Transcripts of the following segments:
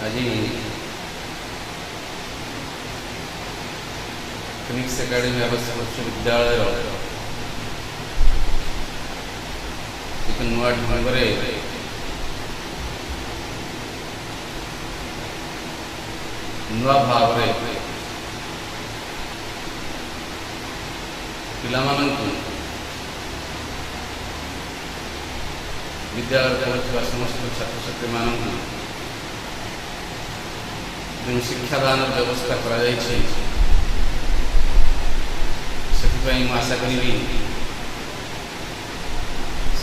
आज Phoenix academy आवासीय उच्च विद्यालय एक नुआ ढंग नुआ भाव पिलामानंकु विद्यालय पढ़ुवा समस्त छात्र छात्री मानक जो शिक्षादान व्यवस्था करा आशा करी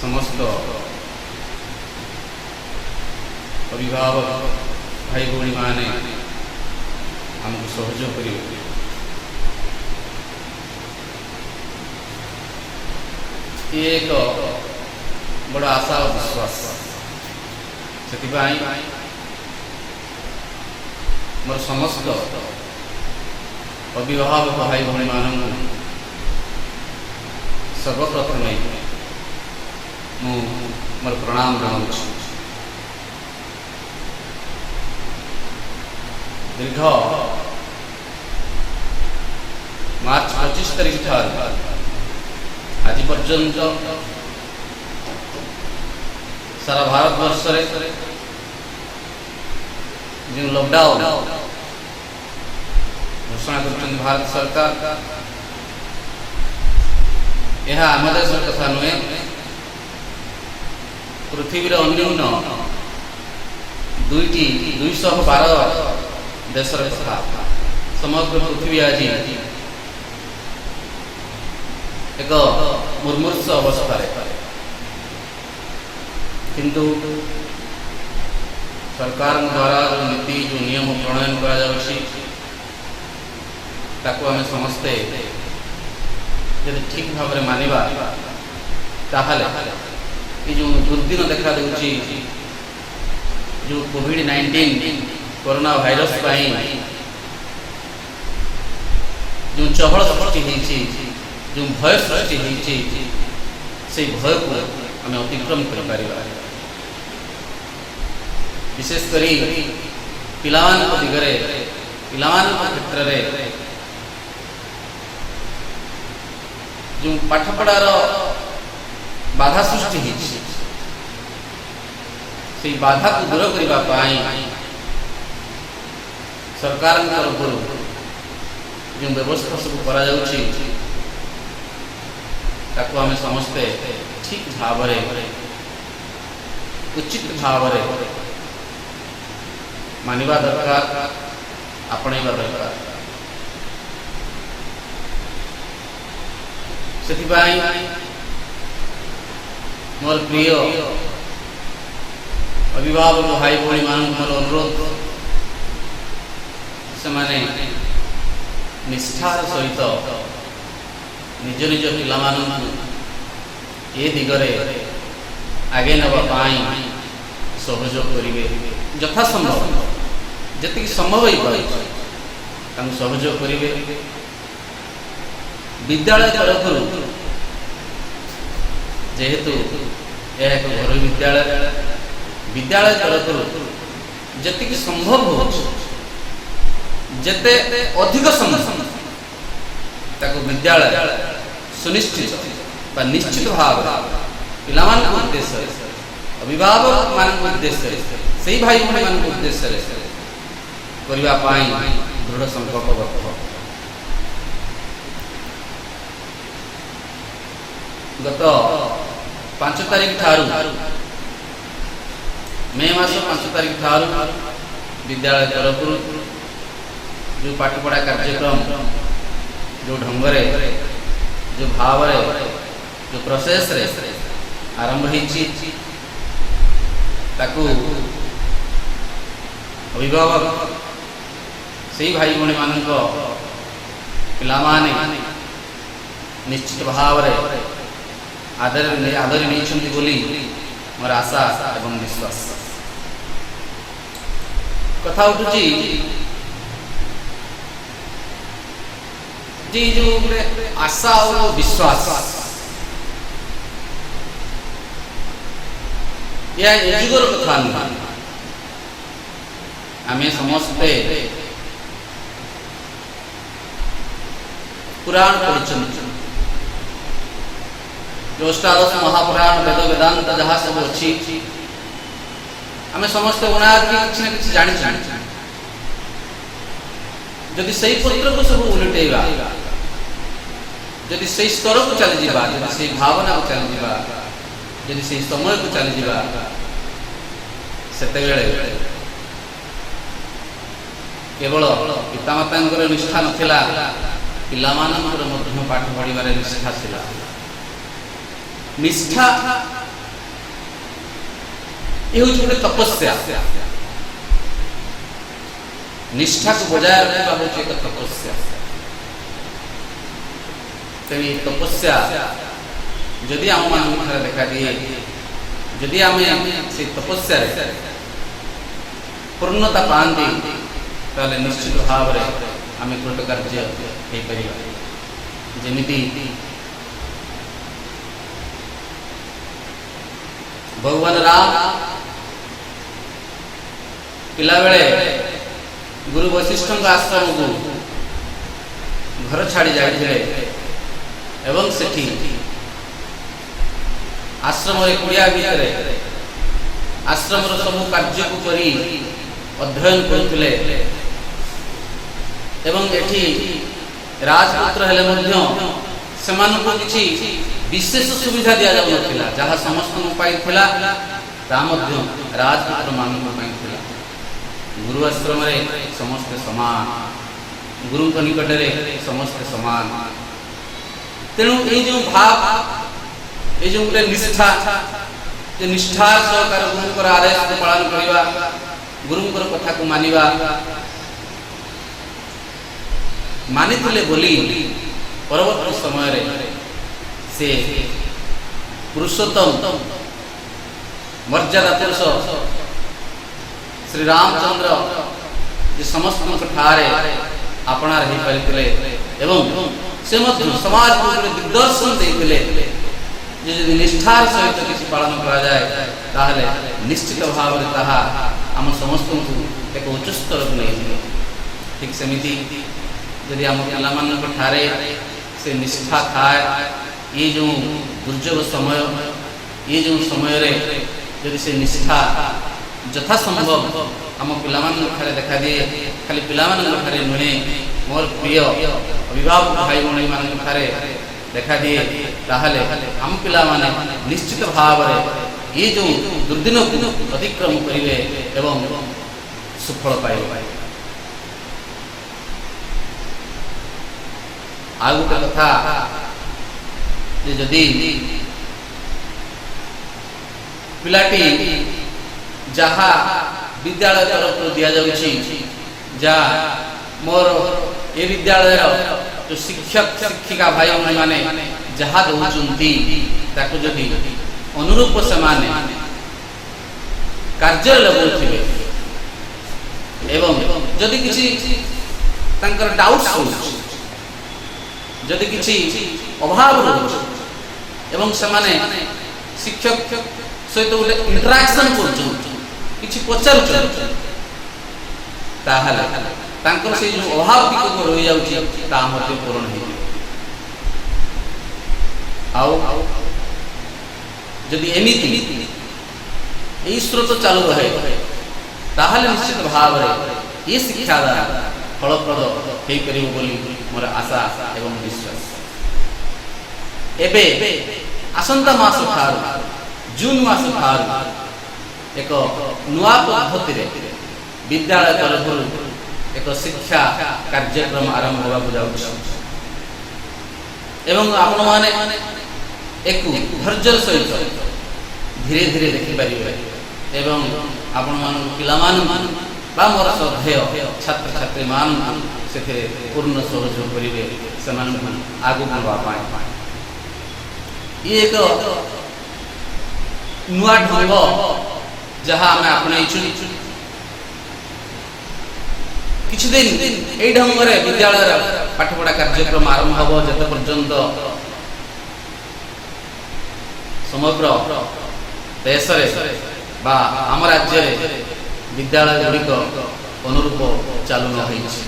समस्त अभिभावक भाई भौणी माने आमको सहयोग करेंगे। ये एक बड़ा आशा और विश्वास से मोर समस्त अभिभावक भाई भौणी मान सर्वप्रथम मोर प्रणाम जनाऊँ। दीर्घ मार्च 25 तारीख आज पर्यंत सारा भारत वर्ष जो लॉकडाउन घोषणा कर भारत सरकार यह आम देश कथा नुहे पृथ्वीर अन्यून 212 देशर कथा समग्र पृथ्वी आज एक मुर्मूर्ष अवस्था किंतु सरकार द्वारा जो नीति जो नियम प्रणयन करा समस्ते यदि ठीक भाव में मानिबा ताहले ये जो दुर्दिन देखा दूची जो कोविड-19 कोरोना भाइरस जो चहल सृष्टि जो भय सृष्टि से भय को आम अतिक्रम कर विशेषकर पिलामान दिगरे पिलामान क्षेत्र में जो पाठपढ़ार बाधा सृष्टि से बाधा को दूर करने सरकार तरफ जो व्यवस्था सब करा आम समस्ते ठीक भाव उचित भाव मानिबा दरकार आपणेबा दरकार। से मोर प्रिय अभिभावक भाई भौणी मान मोर अनुरोध से माने निष्ठार सहित निज निज पिला ये दिगरे आगे नापी सहयोग करेंगे यथासंभव जी संभव हो सहयोग करेंगे। विद्यालय तरफ जेहेतु यह एक घर विद्यालय विद्यालय तरफ जी संभव हो जिते अधिक संभव विद्यालय सुनिश्चित निश्चित भाव पिलामान उद्देश्य अभिभावक मान उद्देश्य से भाई भौणी मान उद्देश्य करने दृढ़ संकल्पबद्ध। गत 5 तारीख ठारू मे मास 5 तारीख ठारू विद्यालय तरफ जो पाठपढ़ा कार्यक्रम जो ढंग जो भाव जो प्रोसेस आरंभ अभिभावक से भाई भौणी मान पिलामाने निश्चित भाव आदर नहीं बोली मोर आशा एवं विश्वास। कथा उठुची जी जो आशा और विश्वास यह युगर कथा नुह आमे समस्ते पुराण पढ़ुछन, जो अष्टादश महापुराण वेद वेदांत जहाँ सब अच्छी आमे समस्ते किसी ना किसी जानी जदि सही पत्र को सब उलटेवा, जदि सही स्तर को चली जावा, जदि सही भावना को चली जावा, जदि सही समय को चली जावा, सेतेबेले केवल पितामाता निष्ठा नथिला, पिलामानंकर मध्य पाठ पढ़िबार निष्ठा थिला। निष्ठा ये हूँ गोटे तपस्या, निष्ठा को बजाय रखा हूँ एक तपस्या। तेणु तपस्या जदि आम मान देखा दिए, जदि आम से तपस्या पूर्णता पाती ताले निश्चित भाव में आम कृतकार्य हो पार। जमिति भगवान राम पिला बेले गुरु वशिष्ठ आश्रम को घर छाड़ी जाते एवं सेठी आश्रम कुड़िया भितर आश्रम सब कार्य को करी अध्ययन करते एवं एठी राजपुत्र हेले मध्य सेमानको किछि विशेष सुविधा दिया जाउ नथिला, जहाँ समस्त पाई थिला ता मध्य राजपुत्र मानक पाई थिला। गुरु आश्रम रे समस्त समान, गुरु निकट रे समस्त समान। तेणु ये जो भाव, ये जो निष्ठा, जे निष्ठा सहकार गुरुंकर आदेश को पालन करवा, गुरुंकर कथा को मानिबा, मानिथिले बोली परवर्ती समय रे से पुरुषोत्तम मर्यादा पुरुष श्री रामचंद्र जे समस्त ठारे अपनार हो पारिथिले एवं से मध्य समाज को दिग्दर्शन देइथिले जे यदि निष्ठार सहित किसी पालन करा जाए ताहले निश्चित भाव में ताहा आम समस्त को एक उच्च स्तर को नहीं। ठीक सेमिति यदि आम पिला ठारे से निष्ठा थाए, ये जो दुर्जोग समय, ये जो समय रे यदि से निष्ठा यथा संभव आम पिला देखा दिए, खाली पिला नुहे मोर प्रिय अभिभावक भाई भौणी मान देखा दिए, ताहले आम पिला निश्चित भाव में ये जो दुर्दिन को अतिक्रम करेंगे एवं सुफल पाइबे। आ गोटे कथा जदि पिलाटी जहाँ विद्यालय तरफ दि जाउछि, जा मोर ए विद्यालय जो शिक्षक शिक्षिका भाई माने जहाँ दौचंती ताको जदि अनुरूप से माने कार्य लगाउथिबे एवं जदि किछि तांकर डाउट्स जदि किछि अभाव रहुछि एवं समाने शिक्षक सहित गोटे इंटराक्शन करछन किछि पचारुछन ताहले तांकर से जो अभाव टिक रहि जाउछि ता मध्ये पूर्ण हेबे। आउ जदि एमिति एई स्रोत चालू रहे ताहले निश्चित भाव रे ये शिक्षादान फलप्रद हो पारिबो बोली मोर आशा एवं विश्वास। एबे आसंता मास ठार जून मास ठार एक नुआ पद्धति रे विद्यालय तरफ एक शिक्षा कार्यक्रम आरंभ होगा जाउछि एवं आपण माने एक धैर्य सहित धीरे धीरे देखि पारिबे एवं आपण मान पिला मान बा मोर श्रद्धेय छात्र छात्री मान से पूर्ण सहयोग करेंगे से आगू बढ़ा ये एक नुआ ढंग जहाँ आम आपणईचु किछि दिन यही ढंग से विद्यालय पाठपढ़ा कार्यक्रम आरंभ हम जत पर्यंत समग्र देश आम राज्य विद्यालय गुड़िक ଅନୁରୂପ ଚାଲୁ ନ ହୋଇଛି।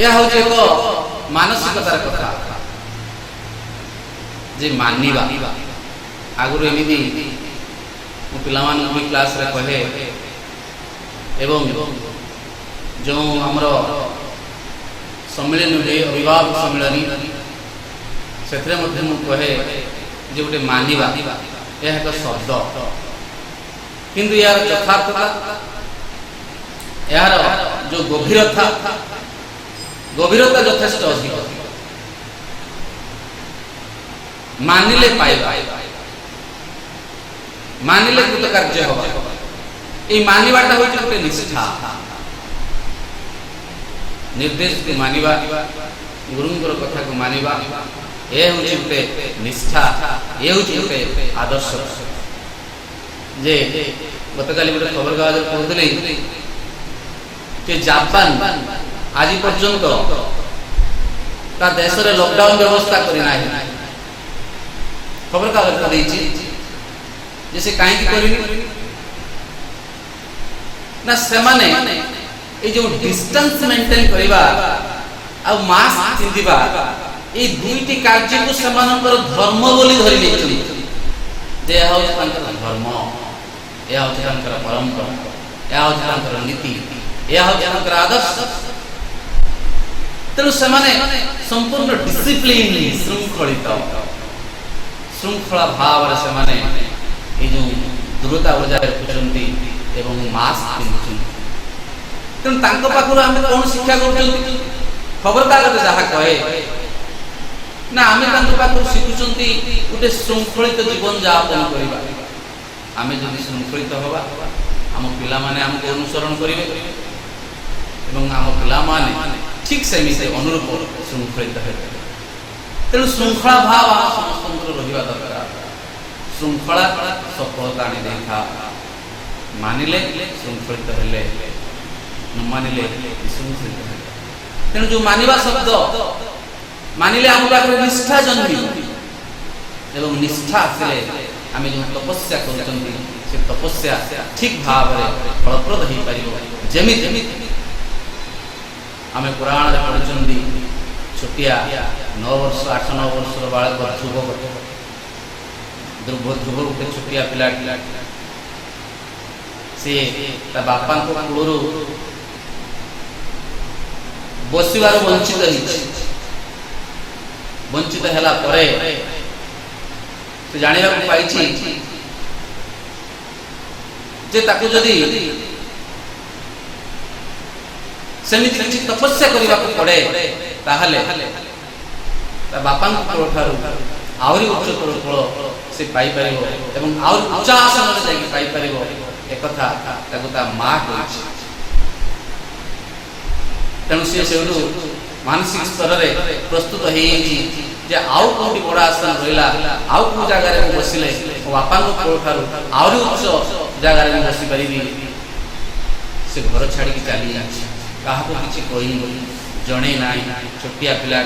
ଏହା ହେଉଛି ଏକ ମାନସିକତାର କଥା ଯେ ମାନିବା। ଆଗରୁ ଏମିତି ମୁଁ ପିଲାମାନଙ୍କୁ ବି କ୍ଲାସରେ କହେ ଏବଂ ଯେଉଁ ଆମର ସମ୍ମିଳନୀ ହୁଏ ଅଭିଭାବକ ସମ୍ମିଳନୀ ସେଥିରେ ମଧ୍ୟ ମୁଁ କହେ ଯେ ଗୋଟେ ମାନିବା ଏହା ଏକ ଶବ୍ଦ, କିନ୍ତୁ ଏହାର ଯଥାର୍ଥତା ଏହାର ଯେଉଁ ଗଭୀରତା ଯଥେଷ୍ଟ ଅଧିକ। ମାନିଲେ ପାଇବା, ମାନିଲେ କୃତକାର୍ଯ୍ୟ ହେବା। এই ମାନିବାଟା ହେଉଛି ଗୋଟେ ନିଷ୍ଠା। ନିର୍ଦ୍ଦେଶକୁ ମାନିବା, ଗୁରୁଙ୍କର କଥାକୁ ମାନିବା, ଏ ହେଉଛି ଗୋଟେ ନିଷ୍ଠା, ଏ ହେଉଛି ଗୋଟେ ଆଦର୍ଶ। ଯେ ଗତକାଲି ଗୋଟେ ଖବରକାଗଜରେ କହୁଥିଲି ଯେ ଜାପାନ ଆଜି ପର୍ଯ୍ୟନ୍ତ ତା ଦେଶରେ ଲକଡାଉନ ବ୍ୟବସ୍ଥା କରିନାହିଁ। ଖବରକାଗଜ ଦେଇଛି ଯେ ସେ କାହିଁକି କରିନି ନା ସେମାନେ এই যে ডিস্টেন্স মেনটেন করিবা আর মাস্ক পিন্ধিবা এই দুইটি কার্যকু সেমানଙ୍କର ধর্ম বলি ধরি নেইছনি যে ଏହା ହେଉଛି ତାଙ୍କର ଧର୍ମ, ଏହା ହେଉଛି ତାଙ୍କର ପରମ୍ପରା, ଏହା ହେଉଛି ତାଙ୍କର ନୀତି, ଏହା ହେଉଛି ତାଙ୍କର ଆଦର୍ଶ। ତେଣୁ ସେମାନେ ସମ୍ପୂର୍ଣ୍ଣ ଡିସିପ୍ଲିନ ଶୃଙ୍ଖଳା ଭାବରେ ସେମାନେ এই ଯେଉଁ ଦୂରତା ବଜାୟ ରଖୁଛନ୍ତି ଏବଂ ମାସ୍କ ପିନ୍ଧୁଛନ୍ତି। ତେଣୁ ତାଙ୍କ ପାଖରୁ ଆମେ କଣ ଶିକ୍ଷା କରୁଛନ୍ତି? ଖବରକାଗଜ ଯାହା କହେ ନା ଆମେ ତାଙ୍କ ପାଖରୁ ଶିଖୁଛନ୍ତି ଗୋଟେ ଶୃଙ୍ଖଳିତ ଜୀବନ ଯାପନ କରିବା। ଆମେ ଯଦି ଶୃଙ୍ଖଳିତ ହେବା ଆମ ପିଲାମାନେ ଆମକୁ ଅନୁସରଣ କରିବେ ଏବଂ ଆମ ପିଲାମାନେ ଠିକ୍ ସେମିତି ଅନୁରୂପ ଶୃଙ୍ଖଳିତ ହେବେ। ତେଣୁ ଶୃଙ୍ଖଳା ଭାବ ଆମ ସମସ୍ତଙ୍କର ରହିବା ଦରକାର। ଶୃଙ୍ଖଳା ସଫଳତା ଆଣି ଦେଇଥାଏ। ମାନିଲେ ଶୃଙ୍ଖଳିତ ହେଲେ, ନ ମାନିଲେ ବିଶୃଙ୍ଖଳିତ ହେଲେ। ତେଣୁ ଯେଉଁ ମାନିବା ଶବ୍ଦ ମାନିଲେ ଆମ ପାଖରେ ନିଷ୍ଠା ଜନ୍ମିବ ଏବଂ ନିଷ୍ଠା ଆସିଲେ ଆମେ ଯେଉଁ ତପସ୍ୟା କରୁଛନ୍ତି ସେ ତପସ୍ୟା ଠିକ୍ ଭାବରେ ଫଳପ୍ରଦ ହେଇପାରିବ। ଯେମିତି ଆମେ ପୁରାଣରେ ପଢ଼ିଛନ୍ତି ଛୋଟିଆ 9 ବର୍ଷ 8-9 ବର୍ଷର ବାଳକ ଧ୍ରୁବ ଗୋଟେ ଛୋଟିଆ ପିଲାଟି ସେ ତା ବାପାଙ୍କ କୂଳରୁ ବସିବାରୁ ବଞ୍ଚିତ ହେଇଛି। ବଞ୍ଚିତ ହେଲା ପରେ ସେ ଜାଣିବାକୁ ପାଇଛି ଯେ ତାକୁ ଯଦି ସେମିତି କିଛି ତପସ୍ୟା କରିବାକୁ ପଡ଼େ ତାହେଲେ ତା ବାପାଙ୍କ କୋଳ ଠାରୁ ଆହୁରି ଉଚ୍ଚତର ଫଳ ସେ ପାଇପାରିବ ଏବଂ ଆହୁରି ଉଚ୍ଚ ଆସନରେ ଯାଇକି ପାଇପାରିବ। ଏକଥା ତାକୁ ତା ମା କହିଛି। ତେଣୁ ସେ ସେଠୁ ମାନସିକ ସ୍ତରରେ ପ୍ରସ୍ତୁତ ହେଇଯାଇଛି ଯେ ଆଉ କୋଉଠି ବଡ଼ ଆସନ ରହିଲା, ଆଉ କୋଉ ଜାଗାରେ ମୁଁ ବସିଲେ ମୋ ବାପାଙ୍କ କୋଳ ଠାରୁ ଆହୁରି ଉଚ୍ଚ ଜାଗାରେ ମୁଁ ବସିପାରିବି। ସେ ଘର ଛାଡ଼ିକି ଚାଲି ଯାଇଛି, କାହାକୁ କିଛି କହିନି, ଜଣେ ନାହିଁ। ଛୋଟିଆ ପିଲା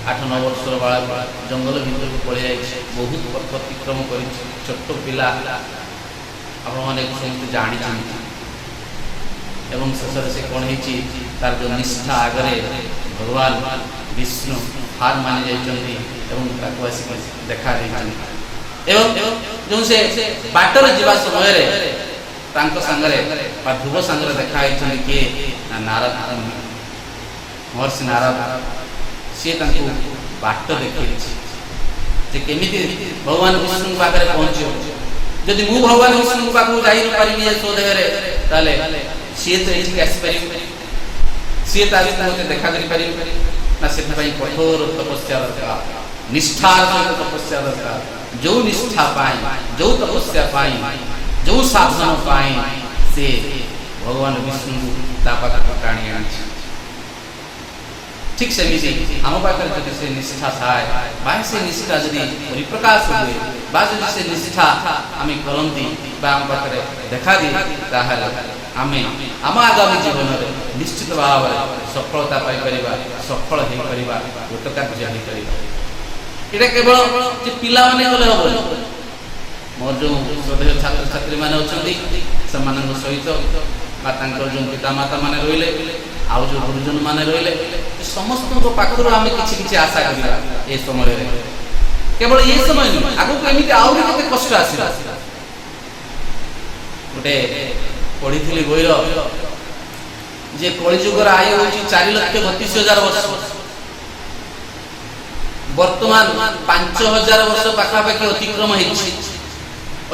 8-9 ବର୍ଷର ବାଳକ ଜଙ୍ଗଲ ଭିତରକୁ ପଳେଇ ଯାଇଛି, ବହୁତ ପଥ ଅତିକ୍ରମ କରିଛି। ଛୋଟ ପିଲା ଆପଣମାନେ ସମସ୍ତେ ଜାଣିଛନ୍ତି। ଏବଂ ଶେଷରେ ସେ କ'ଣ ହେଇଛି, ତାର ଯେଉଁ ନିଷ୍ଠା ଆଗରେ ଭଗବାନ ବିଷ୍ଣୁ ହାର ମାନି ଯାଇଛନ୍ତି ଏବଂ ତାକୁ ଆସିକି ଦେଖା ଦେଇଛନ୍ତି। ଏବଂ ଯେଉଁ ସେ ବାଟରେ ଯିବା ସମୟରେ ତାଙ୍କ ସାଙ୍ଗରେ ବା ଧ୍ରୁବ ସାଙ୍ଗରେ ଦେଖା ହେଇଛନ୍ତି କିଏ ନା ନାରଦ, ମହର୍ଷି ନାରଦ। ସିଏ ତାଙ୍କୁ ବାଟ ଦେଖେଇଛି ଯେ କେମିତି ଭଗବାନ ବିଷ୍ଣୁଙ୍କ ପାଖରେ ପହଞ୍ଚିବ। ଯଦି ମୁଁ ଭଗବାନ ବିଷ୍ଣୁଙ୍କ ପାଖକୁ ଯାଇ ପାରିବି ଏ ସ୍ୱଦେହରେ, ତାହେଲେ ସିଏ ତ ଏଠିକି ଆସିପାରିବେ, ସିଏ ତା ମୋତେ ଦେଖା କରିପାରିବେ ନା। ସେଥିପାଇଁ କଠୋର ତପସ୍ୟା ଦରକାର, ନିଷ୍ଠାର ସହିତ ତପସ୍ୟା ଦରକାର। ଯେଉଁ ନିଷ୍ଠା ପାଇଁ, ଯେଉଁ ତପସ୍ୟା ପାଇଁ, ଯେଉଁ ସାଧନ ପାଇଁ ସେ ଭଗବାନ ବିଷ୍ଣୁଙ୍କୁ ତା ପାଖକୁ ଟାଣି ଆଣିଛି। ଠିକ୍ ସେମିତି ଆମ ପାଖରେ ଯଦି ସେ ନିଷ୍ଠା ଥାଏ ବା ସେ ନିଷ୍ଠା ଯଦି ପରିପ୍ରକାଶ ହୁଏ ବା ଯଦି ସେ ନିଷ୍ଠା ଆମେ କରନ୍ତି ବା ଆମ ପାଖରେ ଦେଖାଦିଏ, ତାହେଲେ ଆମେ ଆମ ଆଗାମୀ ଜୀବନରେ ନିଶ୍ଚିତ ଭାବରେ ସଫଳତା ପାଇପାରିବା, ସଫଳ ହେଇପାରିବା, କୃତକାର୍ଯ୍ୟ ହେଇପାରିବା। ଏଇଟା କେବଳ ଯେ ପିଲାମାନେ କଲେ ହବନି, मोर जो श्रद्धेय छात्र छात्री मैंने अच्छा सहित जो पितामाता मैंने रही आउ जो गुरुजन मैंने रही समस्त पाखर आम कि आशा करा ये समय केवल ये समय नुह आगू एमती आहरी केते कष्ट आसला गोटे पढ़ी बईर जे कलिजुगर आयु हो 4,32,000 वर्ष वर्तमान 5,000 वर्ष पाखापाखि अतिक्रम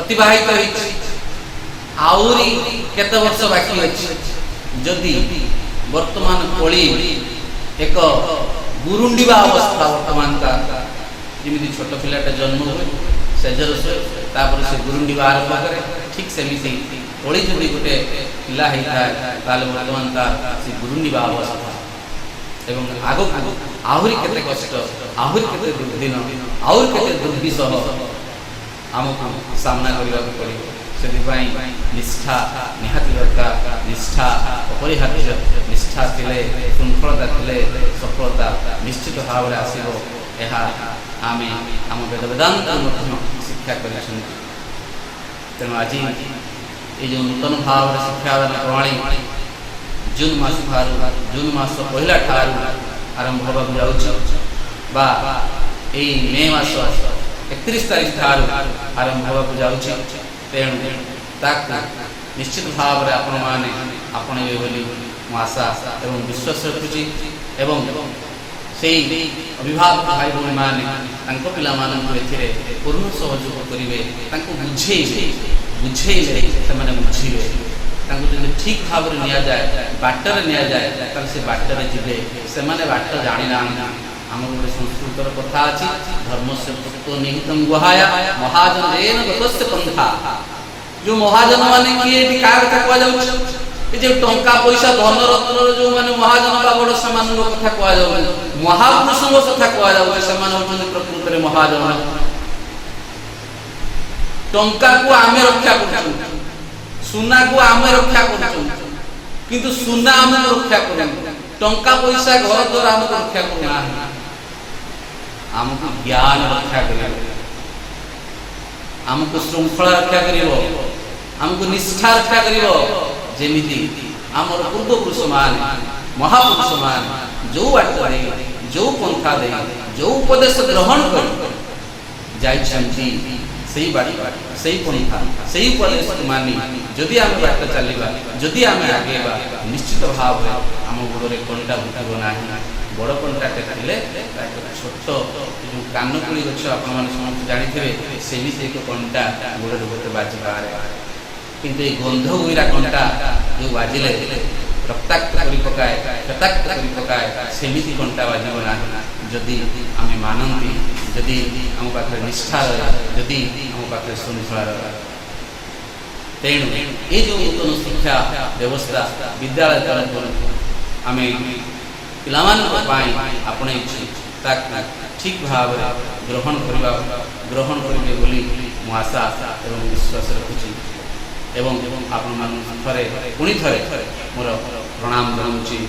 अतिबाहित आहरी केते वर्ष बाकी अच्छी जदि वर्तमान कली एक गुरुंडीबा अवस्था वर्तमान का जमी छोट पिलाटा जन्म हुए सेजर तापर से गुरुंडीबा आरंभ करे ठीक सेमिति कली जदि गोटे पिला होता है वर्तमान से गुरुंडीबा अवस्था एवं आग आहरी केते कष्ट आहरी केते दुर्दिन आहरी केते दुर्विषह आमको सामना करने पड़े से निष्ठा निहाती दरकार निष्ठा अपरिहार्य निष्ठा थिले श्रृंखलता थिले सफलता निश्चित भाव में आसो यह आम आम वेद वेदांत शिक्षा कर तेणु आज ये जो नूतन भाव शिक्षादान प्रणाली जून मास जून मास पहला ठारू आरंभ होगा जा मे मास 31 तारीख ठारू आरंभ होगा जाऊँगी तेणु निश्चित भाव में आपण मैंने आपणे बोली आशा एवं विश्वास रखुची एवं से अभिभावक भाई भाई मैंने पिला पूर्ण सहयोग करेंगे बुझेबे बुझेले से बुझे जो ठीक भाव में नि जाए बाटर नि जाए से बाटर जीवे से बाट जानी ना आम गोटे संस्कृतर कथा अच्छी धर्म से तत्व निहित गुहाया महाजन गतस्य पंथा जो महाजन माने किए क्या कथा कह टंका पैसा धन रत्न जो मैंने महाजन बा बड़ से कथा कह महापुरुष कथा कह प्रकृत में महाजन टंका को आम रक्षा कर सुना को आम रक्षा कर सुना आम रक्षा कर टंका पैसा घर द्वार आम रक्षा करना आमको ज्ञान रक्षा कर आमको श्रृंखला रक्षा कर आमको निष्ठा रक्षा कर जमीती आमर पूर्वपुरुष मान महापुरुष मान जो बाट जो पंथा दे जो उपदेश ग्रहण कर पंथा से उपदेश मानी जदि आम बाट चलवा जदि आम आगेबा निश्चित भाव आम गोड़े कंटा भुटब ना बड़ कंटाटे छोट जो कानकुड़ी गच आप जानते सेमी एक कंटा गोड़े गोटे बाजवा किंतु ये गंध गुईरा कंटा जो बाजिले रक्ताक्त कर पकाए क्षताक्त कर पकाए सेमिति कंटा बाजब ना जदि आम मानती जदि आम पाखे निष्ठा रहा जदि आम पाखे श्रृंखला रहा तेणु ये जो नूतन शिक्षा व्यवस्था विद्यालय तरफ आम पाई आपणे ठीक भाव ग्रहण करेंगे बोली मु आशा एवं विश्वास रखुची एवं आपण थे पुणी थे मोर प्रणाम जनाऊँगी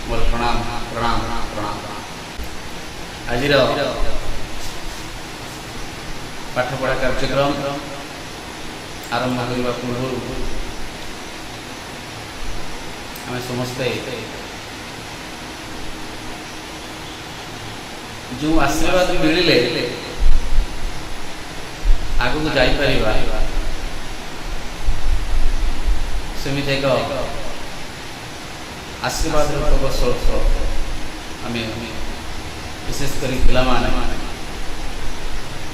मोर प्रणाम प्रणाम प्रणाम आज पाठपढ़ा कार्यक्रम आरंभ करने पूर्व आम समस्ते जो आशीर्वाद मिले आगू जापर सेमिति एक आशीर्वाद स्रोत आम विशेषकर पिला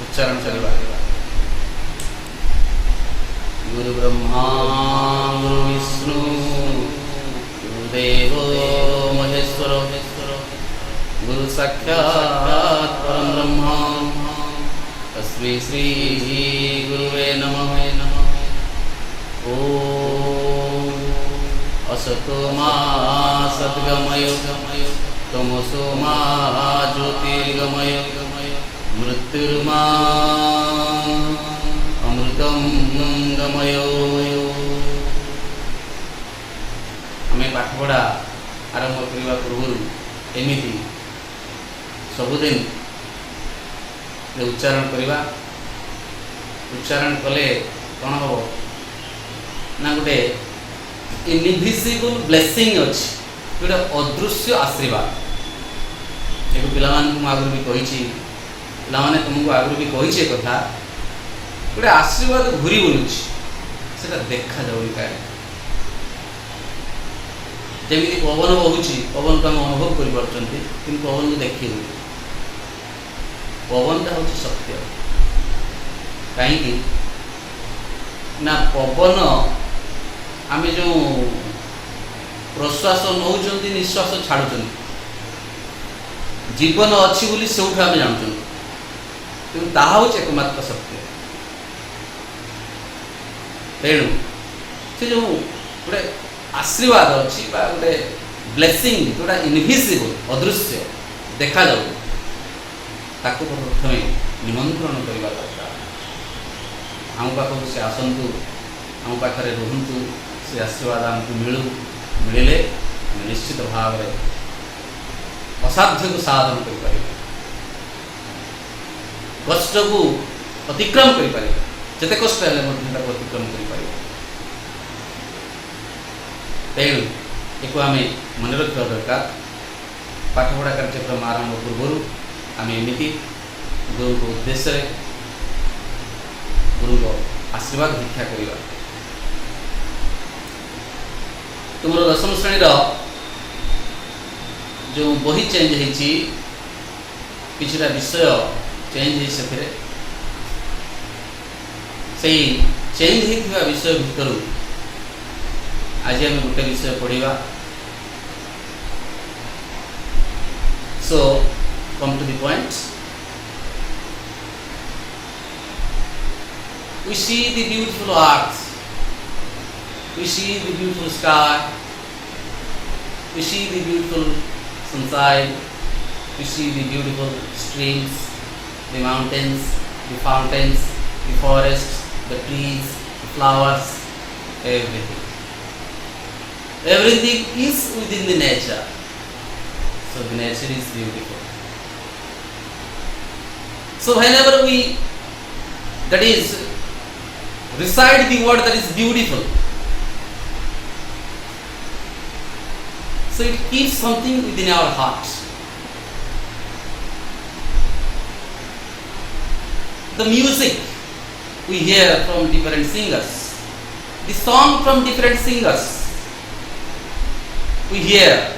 उच्चारण करवा गुरु ब्रह्मा गुरु विष्णु गुरुदेव महेश्वर गुरु साक्षात् परम ब्रह्म तस्मै श्री गुरुवे नमः। ओम असतो मा सद्गमय तमसो मा ज्योतिर्गमय मृत्युर्मा अमृतम गमय। आम पाठपढ़ा आरंभ करने पूर्व एमती सबुदिन उच्चारण करवा उच्चारण कले कौन हम ना गोटे इनविजिबल ब्लेसिंग अच्छी गोटे अदृश्य आशीर्वाद एक पिला आगुरी भी कही पाने तुमको आगुरी भी कही कथा गोटे आशीर्वाद घूरी बुलूँ से देखा जाऊनी क्या जमी पवन बहुची पवन को आम अनुभव कर पवन को देखी पवनटा हूँ सत्य कहीं ना पवन आम जो प्रश्वास नौ निश्वास छाड़ू जीवन अच्छी बोली से आम जानूँ तेणु ताहा हूँ एकमात्र सत्य तेणु से जो गोटे आशीर्वाद अच्छी गोटे ब्लेसिंग जोटा इनविजिबल अदृश्य देखा जाऊ ताको प्रथम निमंत्रण करवा दरकार आम पाखक से आसतु आम पाखे रुहतु से आशीर्वाद आमको मिलू मिले निश्चित भाव में असाध्य को साधन कर कष्ट को अतिक्रम कर जिते कष्ट है अतिक्रम कर तेणु एक आम मन रखा दरकार पाठपढ़ा कार्यक्रम आरंभ पूर्व आम एमती गुरु को उद्देश्य गुरु को आशीर्वाद भिक्षा करवा तुम दशम श्रेणी जो बही चेंज होती किछिटा विषय चेंज से चेंज होता विषय भितर आज आम गोटे विषय पढ़ा so come to the point we see the beautiful earth, we see the beautiful sky, we see the beautiful sunshine, we see the beautiful streams, the mountains, the fountains, the forests, the trees, the flowers, everything. Everything is within the nature. So the nature is beautiful. So whenever we, that is, recite the word that is beautiful, so it keeps something within our heart. The music we hear from different singers, the song from different singers, we hear,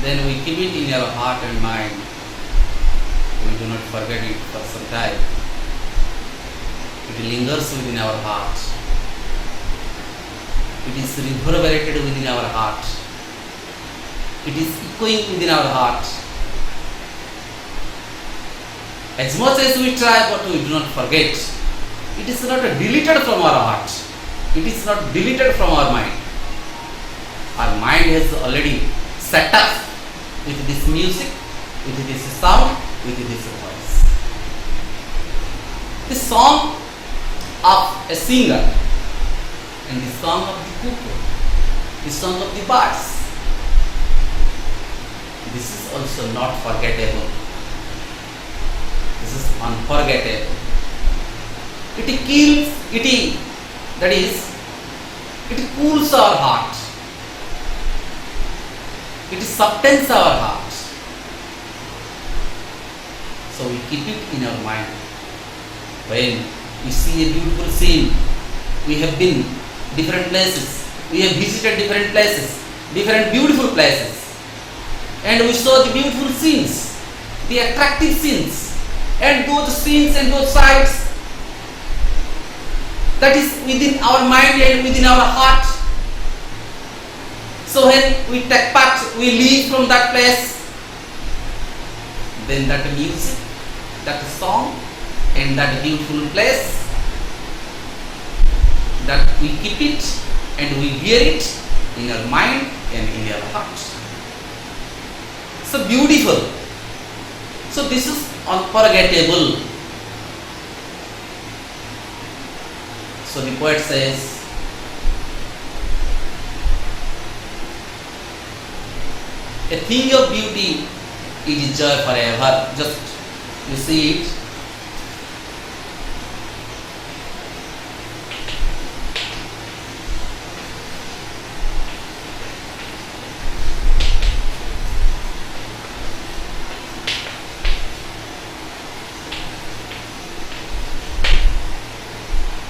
then we keep it in our heart and mind. We do not forget it for some time. It lingers within our heart. It is reverberated within our heart. It is echoing within our heart. As much as we try, but we do not forget. It is not deleted from our heart. It is not deleted from our mind. Our mind has already set up with this music, with this sound, with this voice. The song of a singer and the song of the cuckoo, the song of the birds. This is also not forgettable. This is unforgettable. It kills, that is, it cools our heart. It softens our heart. So we keep it in our mind. When we see a beautiful scene, we have been different places, we have visited different places, different beautiful places, and we saw the beautiful scenes, the attractive scenes, and those scenes and those sights that is within our mind and within our heart. So when we take part, we leave from that place, then that music, that song, and that beautiful place, that we keep it and we bear it in our mind and in our heart. So beautiful. So this is unforgettable. So the poet says, a thing of beauty is joy forever. Just you see it.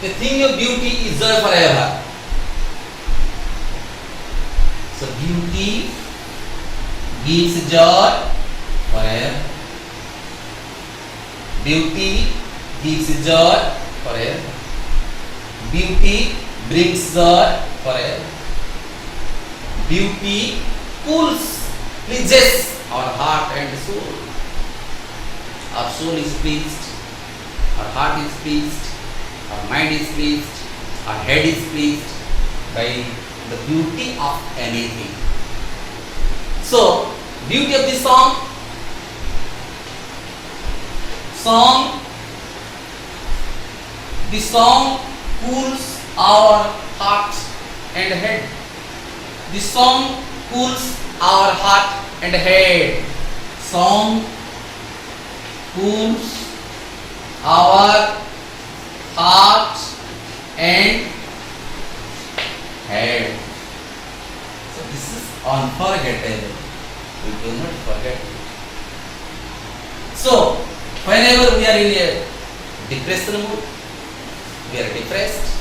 A thing of beauty is joy forever. So beauty gives joy forever. Beauty gives joy forever. Beauty brings joy forever. Beauty cools, pleases our heart and soul. Our soul is pleased, our heart is pleased, our mind is pleased, our head is pleased by the beauty of anything. So, beauty of this song, the song cools our heart and head. The song cools our heart and head. Song cools our heart and head. So this is unforgettable. We do not forget it. So whenever we are in a depressed mood, we are depressed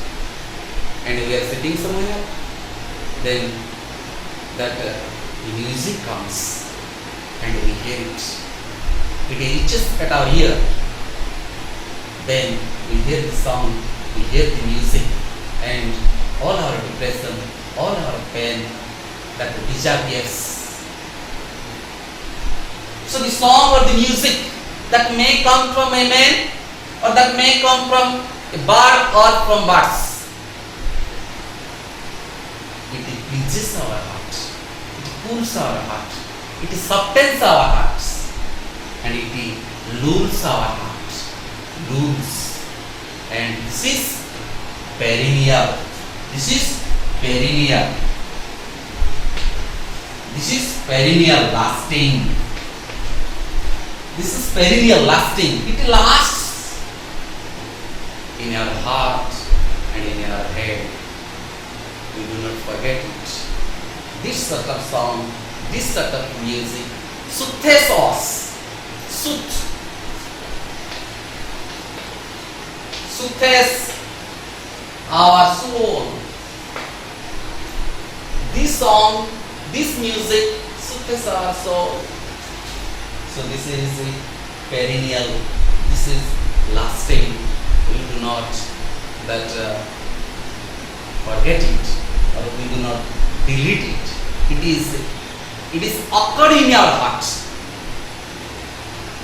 and we are sitting somewhere, then that music comes and we hear it. It reaches at our ear. Then we hear the song, we hear the music, and all our depression, all our pain, that disappears. So the song or the music that may come from a man or that may come from a bird or from birds, it pleases our heart, it cools our heart, it softens our hearts, and it lulls our heart, lulls. And this is perennial. This is perennial. This is perennial, lasting. This is perennial, lasting. It lasts in your heart and in your head. We do not forget it. This sort of song, this sort of music soothes us. Soothes our soul. This song, this music soothes our soul. So this is perennial. This is lasting. We do not forget it, or we do not delete it. It is occurred in our hearts.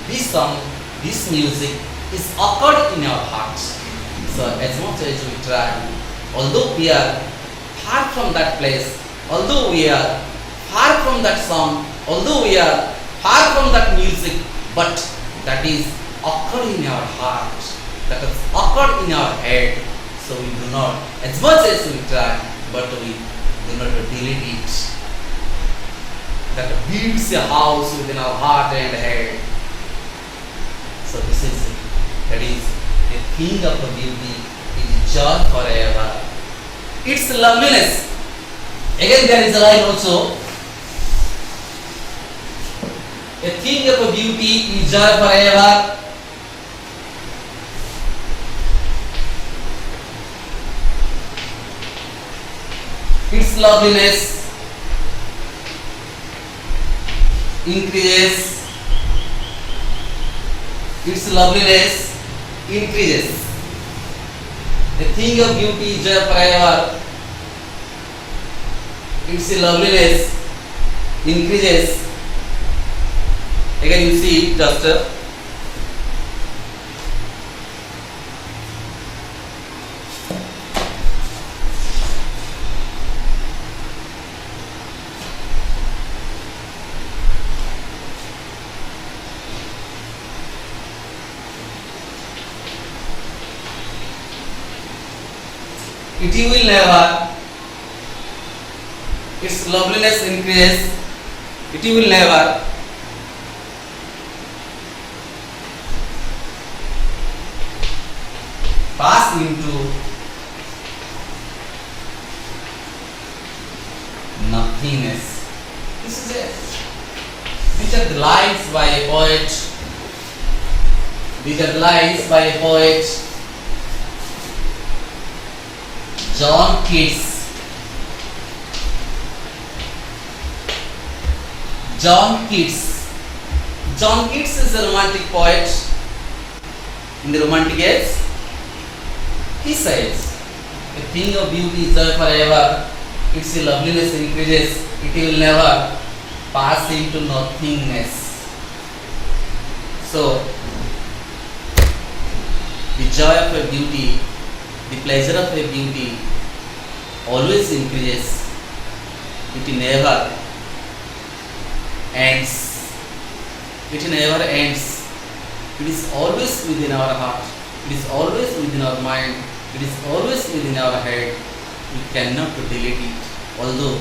This song, this music is occurred in our hearts. So as much as we try, although we are far from that place, although we are far from that song, although we are far from that music, but that is occurred in our heart, that is occurred in our head. So we do not, as much as we try, but we do not delete it. That builds a house within our heart and head. So this is it. That is the thing of the beauty is joy forever. Its loveliness. Again there is a line also. A thing of a beauty is joy forever. Its loveliness increases. Its loveliness increases. The thing of beauty is joy forever. Its loveliness increases. Again you see just it will never, its loveliness increases, it will never pass into nothingness. This is it. These are the lines by a poet. These are the lines by a poet. John Keats. John Keats. John Keats is a romantic poet in the Romantic age. He says, "A thing of beauty is there forever. Its loveliness increases. It will never pass into nothingness." So, the joy of a beauty, the pleasure of a beauty always increases. It never ends. It never ends. It is always within our heart. It is always within our mind. It is always within our head. We cannot delete it. Although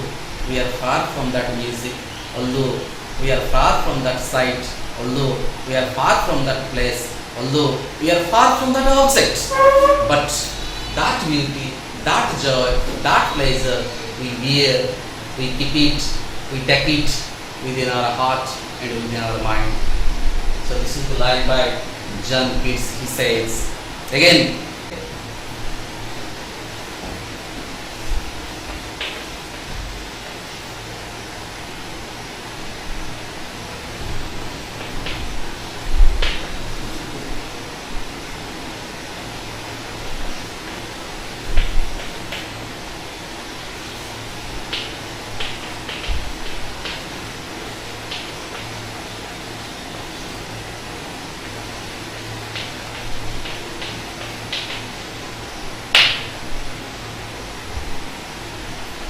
we are far from that music, although we are far from that sight, although we are far from that place, although we are far from that object, but that beauty, that joy, that pleasure, we bear, we keep it, we take it within our heart and within our mind. So this is the line by John Keats. He says, again,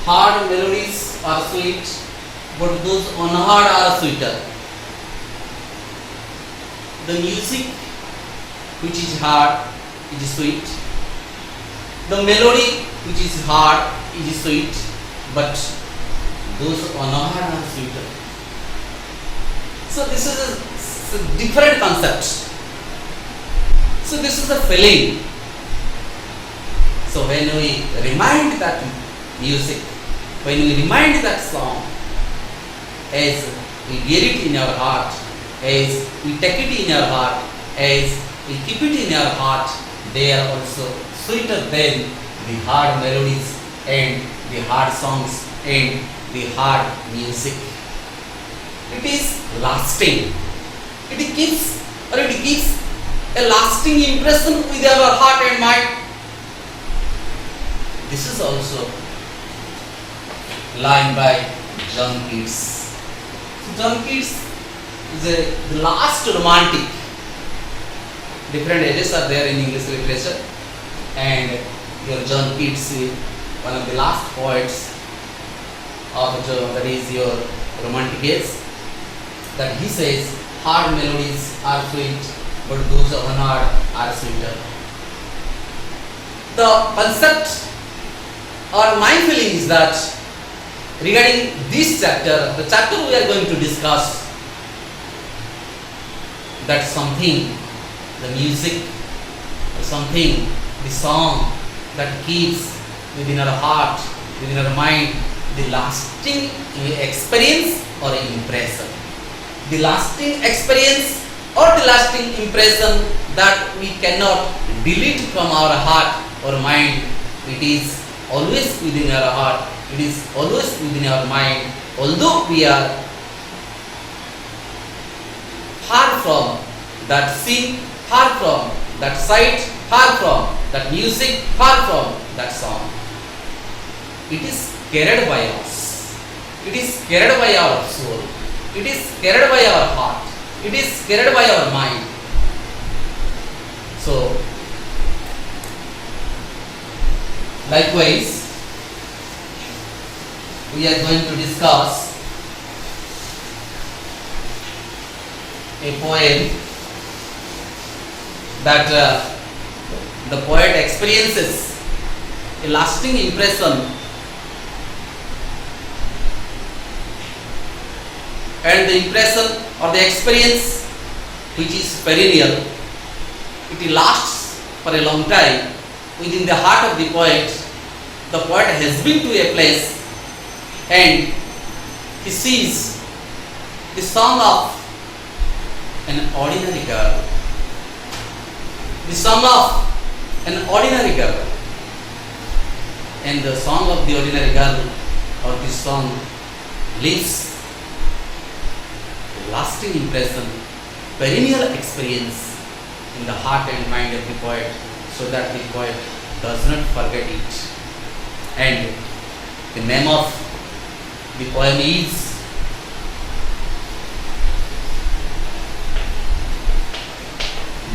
hard melodies are sweet, but those unheard are sweeter. The music which is hard is sweet. The melody which is hard is sweet, but those unheard are sweeter. So this is a different concept. So this is a feeling. So when we remind that music, when we remind that song, as we hear it in our heart, as we take it in our heart, as we keep it in our heart, they are also sweeter than the hard melodies and the hard songs and the hard music. It is lasting. It gives a lasting impression with our heart and mind. This is also line by John Keats. John Keats is the last romantic. Different ages are there in English literature, and your John Keats is one of the last poets of that is your Romantic age. That he says, hard melodies are sweet, but those unhard are sweeter. The concept or my feeling is that regarding this chapter, the chapter we are going to discuss, that something, the music, or something, the song that keeps within our heart, within our mind, the lasting experience or impression. The lasting experience or the lasting impression that we cannot delete from our heart or mind. It is always within our heart. It is always within our mind, although we are far from that scene, far from that sight, far from that music, far from that song. It is carried by us. It is carried by our soul. It is carried by our heart. It is carried by our mind. So, likewise, we are going to discuss a poem that the poet experiences a lasting impression, and the impression or the experience which is perennial, it lasts for a long time within the heart of the poet. The poet has been to a place and he sees the song of an ordinary girl. The song of an ordinary girl. and the song of the ordinary girl or this song leaves a lasting impression, perennial experience in the heart and mind of the poet, so that the poet does not forget it. And the name of the poem is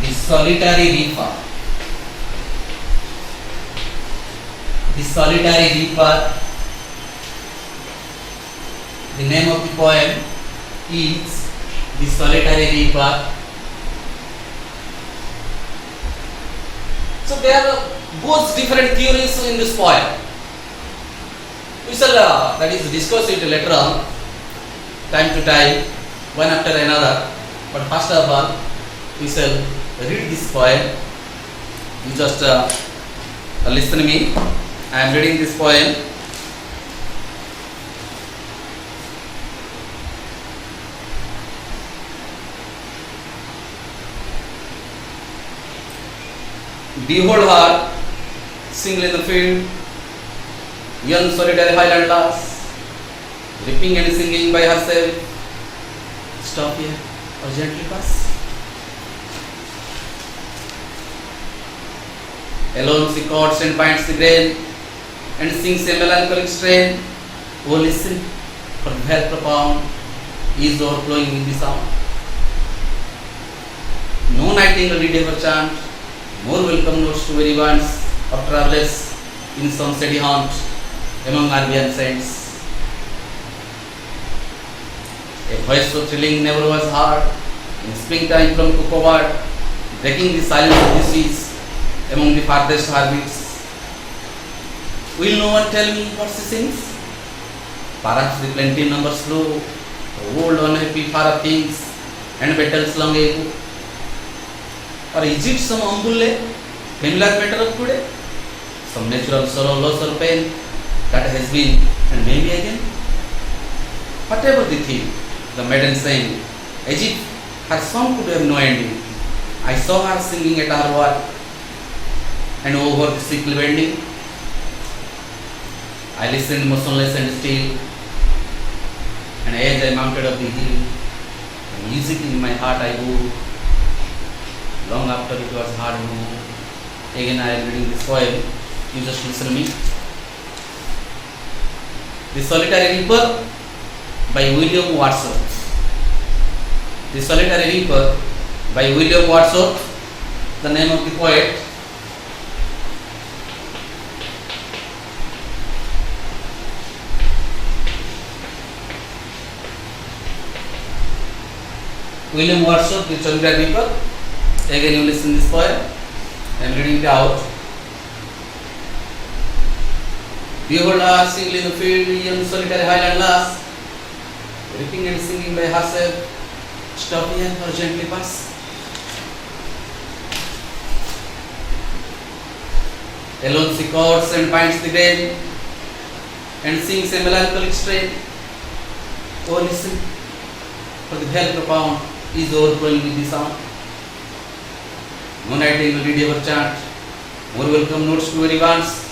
The Solitary Reaper. The Solitary Reaper. The name of the poem is The Solitary Reaper. So there are both different theories in this poem. We shall that is discuss it later on, time to time, one after another. But first of all, we shall read this poem. You just listen to me. I am reading this poem. Behold her, single in the field, young solitary highland lass, ripping and singing by herself. Stop here or gently pass. Alone she chords and binds the grain and sings a melancholic strain. Oh, listen, for the very profound is overflowing with the sound. No nightingale did ever chant more welcome notes to very ones of travelers in some city haunt among Arabian saints. A voice so thrilling never was heard in springtime from Kukowad, breaking the silence of the seas among the farthest heartbeats. Will no one tell me what she sings? Perhaps the plenty numbers flow, old unhappy far of things and battles long ago. Or is it some umbulle, familiar matter of today? Some natural sorrow, loss or pain that has been and maybe again? Whatever the theme, the maiden sang, as if her song could have no ending. I saw her singing at her work and over the sickle bending. I listened motionless and still, and as I mounted up the hill, the music in my heart I bore. Long after it was hard to know. Again I am reading this poem. You just listen to me. The Solitary Reaper by William Wordsworth. The Solitary Reaper by William Wordsworth. The name of the poet. William Wordsworth, The Solitary Reaper. Again you listen this poem. I am reading it out. Behold her single in the field, young solitary highland lass, ripping and singing by herself. Stop here or gently pass. Alone she chords and binds the grain and sings a melancholic strain. Oh, listen, for the very profound is overflowing with the sound. No nightingale did ever chant more welcome notes to very ones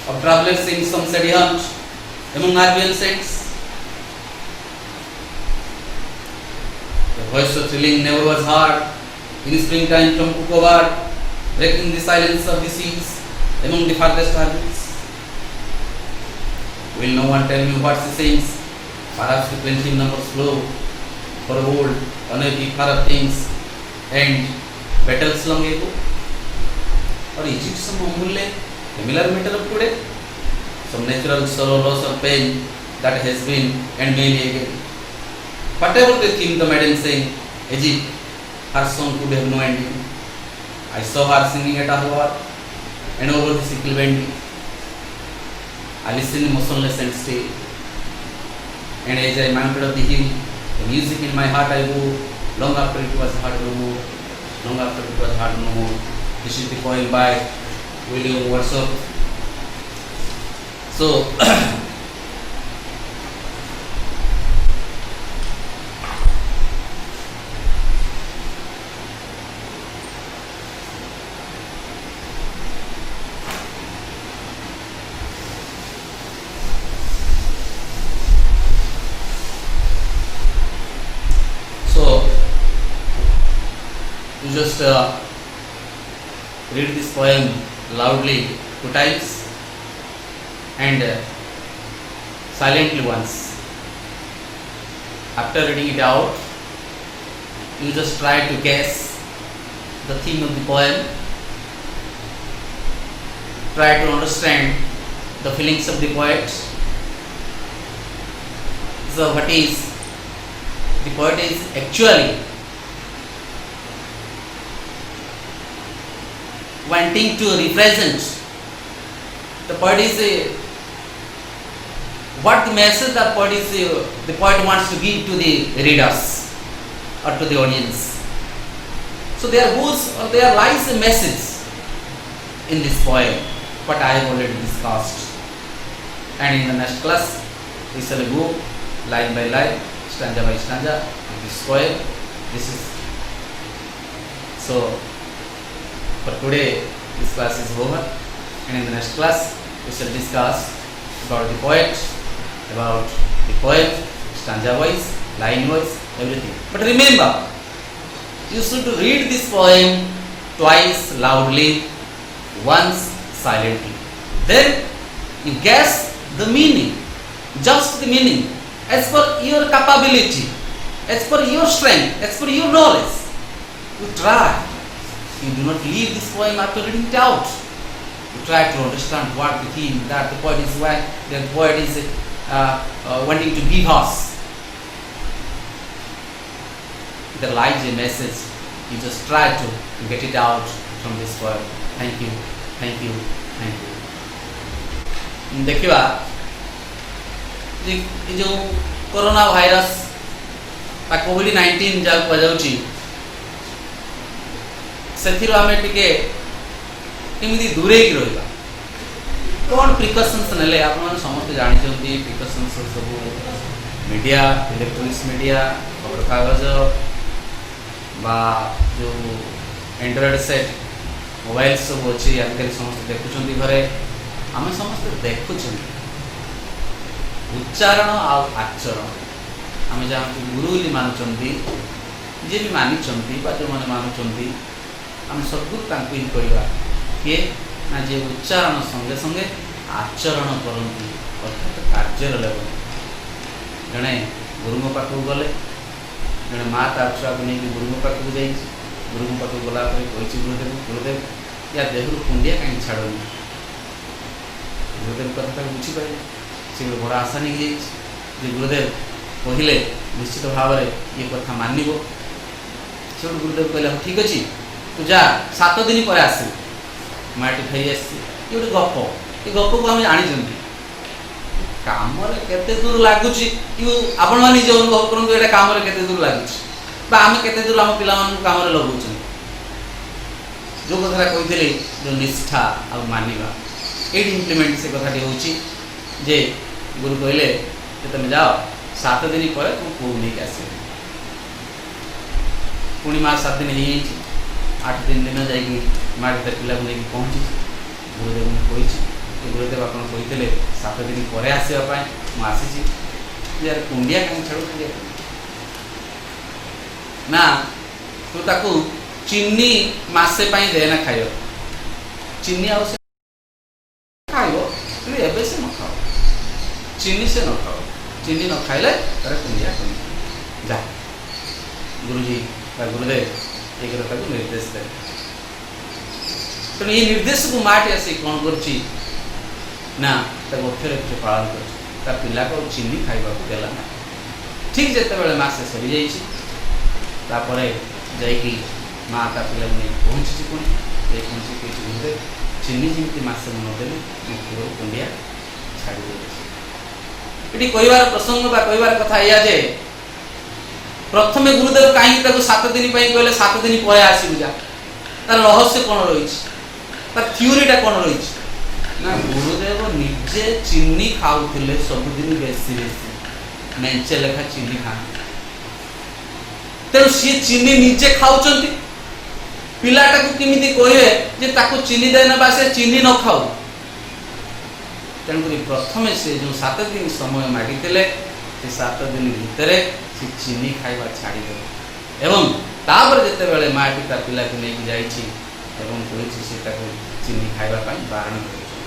of travelers sing some steady hunt among Arabian saints. The voice of thrilling never was heard in springtime from Kukowad, breaking the silence of the seas among the farthest heartbeats. Will no one tell me what she sings? Perhaps the plenty numbers flow for old, unhappy far of things and battles long ago. Or is it some umbulle, familiar matter of today? Some natural sorrow, loss or pain that has been and may be again. Whatever the theme the maiden sang, as if her song could have no ending. I saw her singing at her work and over the sickle bending. I listened motionless and still, and as I mounted up the hill, the music in my heart I bore. Long after it was hard no more. Long after it was hard no more. This is the poem by William Wordsworth. So, You just read this poem loudly 2 times and silently once. After reading it out, you just try to guess the theme of the poem. Try to understand the feelings of the poet. So what is the poet is actually wanting to represent. The poet is what the message the poet wants to give to the readers or to the audience. So there lies a message in this poem, what I have already discussed. And in the next class, we shall go line by line, stanza by stanza of this poem. This is so. For today, this class is over, and in the next class, we shall discuss about the poet, about the poem, stanza wise, line wise, everything. But remember, you should read this poem twice loudly, once silently. Then you guess the meaning, just the meaning, as per your capability, as per your strength, as per your knowledge. You try. You do not leave this poem after reading it out. You try to understand what the theme that the poet is wanting to give us. There lies a message. You just try to get it out from this poem. Thank you, thank you, thank you. देखिवा जो corona virus बा कोविड-19 जा पजाउची ସେଥିରୁ ଆମେ ଟିକେ କେମିତି ଦୂରେଇକି ରହିବା, କ'ଣ ପ୍ରିକସନ୍ସ ନେଲେ ଆପଣମାନେ ସମସ୍ତେ ଜାଣିଛନ୍ତି। ପ୍ରିକସନ୍ସ ସବୁ ମିଡ଼ିଆ, ଇଲେକ୍ଟ୍ରୋନିକ୍ସ ମିଡ଼ିଆ, ଖବରକାଗଜ ବା ଯେଉଁ ଆଣ୍ଡ୍ରଏଡ଼ ସେଟ୍ ମୋବାଇଲ ସବୁ ଅଛି, ଆଜିକାଲି ସମସ୍ତେ ଦେଖୁଛନ୍ତି ଘରେ। ଆମେ ସମସ୍ତେ ଦେଖୁଛନ୍ତି ଉଚ୍ଚାରଣ ଆଉ ଆଚରଣ। ଆମେ ଯାହାକୁ ଗୁରୁ ବୋଲି ମାନୁଛନ୍ତି, ଯିଏ ବି ମାନିଛନ୍ତି ବା ଯେଉଁମାନେ ମାନୁଛନ୍ତି, ଆମେ ସଦ୍ଗୁରୁ ତାଙ୍କୁ ହିଁ କରିବା କିଏ ନା ଯେ ଉଚ୍ଚାରଣ ସଙ୍ଗେ ସଙ୍ଗେ ଆଚରଣ କରନ୍ତି, ଅର୍ଥାତ୍ କାର୍ଯ୍ୟରେ ଲାଗନ୍ତି। ଜଣେ ଗୁରୁଙ୍କ ପାଖକୁ ଗଲେ, ଜଣେ ମା ତା ଛୁଆକୁ ନେଇକି ଗୁରୁଙ୍କ ପାଖକୁ ଯାଇଛି। ଗୁରୁଙ୍କ ପାଖକୁ ଗଲା ପରେ କହିଛି ଗୁରୁଦେବ ୟା ଦେହରୁ କୁଣ୍ଡିଆ କାହିଁକି ଛାଡ଼ୁନି। ଗୁରୁଦେବ କଥାଟାକୁ ବୁଝିପାରିଲେ, ସେ ଗୋଟେ ବଡ଼ ଆଶା ନେଇକି ଯାଇଛି ଯେ ଗୁରୁଦେବ କହିଲେ ନିଶ୍ଚିତ ଭାବରେ ଇଏ କଥା ମାନିବ। ସେଠୁ ଗୁରୁଦେବ କହିଲେ ହଉ ଠିକ୍ ଅଛି, ତୁ ଯା 7 ଦିନ ପରେ ଆସିବୁ। ମାଟି ଫେରି ଆସିଛି। ଇଏ ଗୋଟେ ଗପ, ଏ ଗପକୁ ଆମେ ଜାଣିଛନ୍ତି। କାମରେ କେତେ ଦୂର ଲାଗୁଛି ଆପଣମାନେ ନିଜେ ଅନୁଭବ କରନ୍ତୁ, ଏଇଟା କାମରେ କେତେ ଦୂର ଲାଗୁଛି ବା ଆମେ କେତେ ଦୂର ଆମ ପିଲାମାନଙ୍କୁ କାମରେ ଲଗାଉଛନ୍ତି। ଯେଉଁ କଥାଟା କହିଥିଲେ ଯେଉଁ ନିଷ୍ଠା ଆଉ ମାନିବା, ଏଇଠି ଇମ୍ପ୍ଲିମେଣ୍ଟ ସେ କଥାଟି ହେଉଛି ଯେ ଗୁରୁ କହିଲେ ଯେ ତୁମେ ଯାଅ 7 ଦିନ ପରେ ତୁମ ପୁଅକୁ ନେଇକି ଆସିବ। ପୁଣି ମା 7 ଦିନ ହେଇଯାଇଛି। 8 ଦିନ ଯାଇକି ମାଟି ତା ପିଲାକୁ ନେଇକି ପହଞ୍ଚିଛି। ଗୁରୁଦେବଙ୍କୁ କହିଛି ଯେ ଗୁରୁଦେବ ଆପଣ କହିଥିଲେ 7 ଦିନ ପରେ ଆସିବା ପାଇଁ, ମୁଁ ଆସିଛି। ଯାର କୁଣ୍ଡିଆ କାହିଁକି ଛାଡ଼ୁଛନ୍ତି ନା, ତୁ ତାକୁ ଚିନି ମାସେ ପାଇଁ ଦେନା ଖାଇବ। ଚିନି ଆଉ ସେ ଖାଇବ, କିନ୍ତୁ ଏବେ ସେ ନ ଖାଅ, ଚିନି ସେ ନ ଖାଅ। ଚିନି ନ ଖାଇଲେ ତାର କୁଣ୍ଡିଆ କମି ଯା। ଗୁରୁଜୀ ବା ଗୁରୁଦେବ এই কথাକୁ ନିର୍ଦ୍ଦେଶ ଦେଲେ। ତେଣୁ ଏଇ ନିର୍ଦ୍ଦେଶକୁ ମାଟି ଆସି କ'ଣ କରୁଛି ନା ତାକୁ ଅକ୍ଷରେ ଅକ୍ଷରେ ପାଳନ କରୁଛି। ତା ପିଲାକୁ ଆଉ ଚିନି ଖାଇବାକୁ ଦେଲା ନାହିଁ। ଠିକ୍ ଯେତେବେଳେ ମାସେ ସରିଯାଇଛି, ତାପରେ ଯାଇକି ମା ତା ପିଲାକୁ ନେଇ ପହଞ୍ଚିଛି। ପୁଣି ଯାଇ ପହଞ୍ଚି କହିଛି ଗୁରୁଦେବ ଚିନି ଯେମିତି ମାସେ ମୁଁ ନଦେଲି ମୋ ପୁଅକୁ କୁଣ୍ଡିଆ ଛାଡ଼ି ଦେଇଛି। ଏଠି କହିବାର ପ୍ରସଙ୍ଗ ବା କହିବାର କଥା ଏଇଆ ଯେ ପ୍ରଥମେ ଗୁରୁଦେବ କାହିଁକି ତାକୁ 7 ଦିନ ପାଇଁ କହିଲେ 7 ଦିନ ପରେ ଆସିବୁ ଯା, ତାର ରହସ୍ୟ କ'ଣ ରହିଛି, ତାର ଥିଓରିଟା କ'ଣ ରହିଛି ନା ଗୁରୁଦେବ ନିଜେ ଚିନି ଖାଉଥିଲେ ସବୁଦିନ ବେଶୀ ବେଶୀ ମେଞ୍ଚେ ଲେଖା ଚିନି ଖାଆନ୍ତି। ତେଣୁ ସିଏ ଚିନି ନିଜେ ଖାଉଛନ୍ତି, ପିଲାଟାକୁ କେମିତି କହିବେ ଯେ ତାକୁ ଚିନି ଦେନା ବା ସେ ଚିନି ନ ଖାଉ। ତେଣୁକରି ପ୍ରଥମେ ସେ ଯେଉଁ 7 ଦିନ ସମୟ ମାଗିଥିଲେ, ସେ 7 ଦିନ ଭିତରେ ସେ ଚିନି ଖାଇବା ଛାଡ଼ିଦେବେ ଏବଂ तापर जिते बेले माटी ता पिला को लेके जाइछि एवं कहिछि से ताको चिनी खाइबा पाई बारण करिछि।